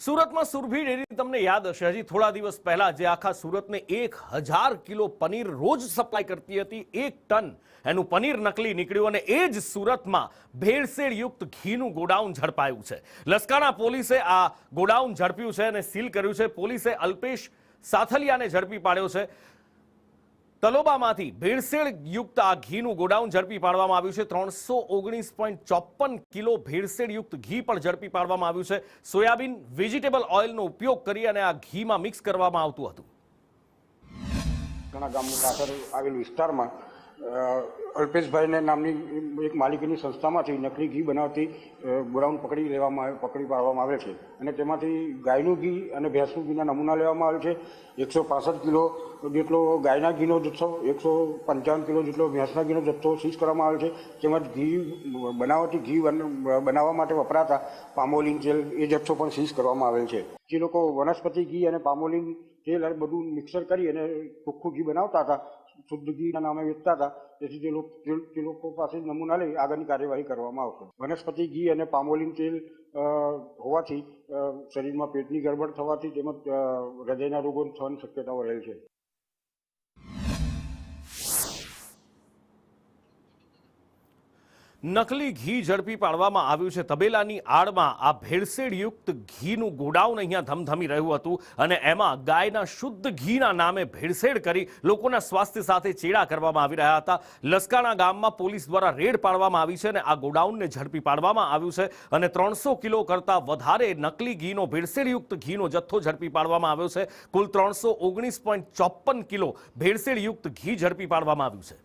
સુરતમાં સુરભી ડેરી તમને યાદ હશે, હજી થોડા દિવસ પહેલા જે આખા સુરતને 1000 કિલો પનીર રોજ સપ્લાય કરતી હતી, 1 ટન એનું પનીર નકલી નીકળ્યું અને એ જ સુરતમાં ભેળસેળયુક્ત ઘીનું ગોડાઉન ઝડપાયું છે। લસકાણા પોલીસે આ ગોડાઉન ઝડપ્યું છે અને સીલ કર્યું છે। પોલીસે અલ્પેશ સાથલિયાને ઝડપી પાડ્યો છે। તલોબામાંથી ભેળસેળયુક્ત આ ઘીનું ગોડાઉન ઝડપી પાડવામાં આવ્યું છે। 319.54 કિલો ભેળસેળયુક્ત ઘી પણ ઝડપી પાડવામાં આવ્યું છે। સોયાબીન વેજીટેબલ ઓઇલનો ઉપયોગ કરી અને આ ઘીમાં મિક્સ કરવામાં આવતું હતું। ઘણા ગામની પાછળ આવેલ વિસ્તારમાં અલ્પેશભાઈને નામની એક માલિકીની સંસ્થામાંથી નકલી ઘી બનાવતી ગોડાઉન પકડી પાડવામાં આવે છે અને તેમાંથી ગાયનું ઘી અને ભેંસનું ઘીના નમૂના લેવામાં આવે છે। 165 કિલો જેટલો ગાયના ઘીનો જથ્થો, 155 કિલો જેટલો ભેંસના ઘીનો જથ્થો સીઝ કરવામાં આવે છે। તેમજ ઘી બનાવવા માટે વપરાતા પામોલિન તેલ એ જથ્થો પણ સીઝ કરવામાં આવેલ છે। જે લોકો વનસ્પતિ ઘી અને પામોલિન તેલ બધું મિક્સર કરી અને ચોખ્ખું ઘી બનાવતા હતા, શુદ્ધ ઘીના નામે વેચતા હતા, તેથી તે લોકો પાસે નમૂના લઈ આગળની કાર્યવાહી કરવામાં આવશે। વનસ્પતિ ઘી અને પામોલિન તેલ હોવાથી શરીરમાં પેટની ગડબડ થવાથી તેમજ હૃદયના રોગો થવાની શક્યતાઓ રહેલ છે। નકલી ઘી ઝડપી પાડવામાં આવ્યું છે। તબેલાની આડમાં આ ભેળસેળયુક્ત ઘીનું ગોડાઉન અહીંયા ધમધમી રહ્યું હતું અને એમાં ગાયના શુદ્ધ ઘીના નામે ભેળસેળ કરી લોકોના સ્વાસ્થ્ય સાથે ચેડા કરવામાં આવી રહ્યા હતા। લસકાણા ગામમાં પોલીસ દ્વારા રેડ પાડવામાં આવી છે અને આ ગોડાઉનને ઝડપી પાડવામાં આવ્યું છે અને 300 કિલો કરતાં વધારે નકલી ઘીનો ભેળસેળયુક્ત ઘીનો જથ્થો ઝડપી પાડવામાં આવ્યો છે। કુલ 319.54 કિલો ભેળસેળયુક્ત ઘી ઝડપી પાડવામાં આવ્યું છે।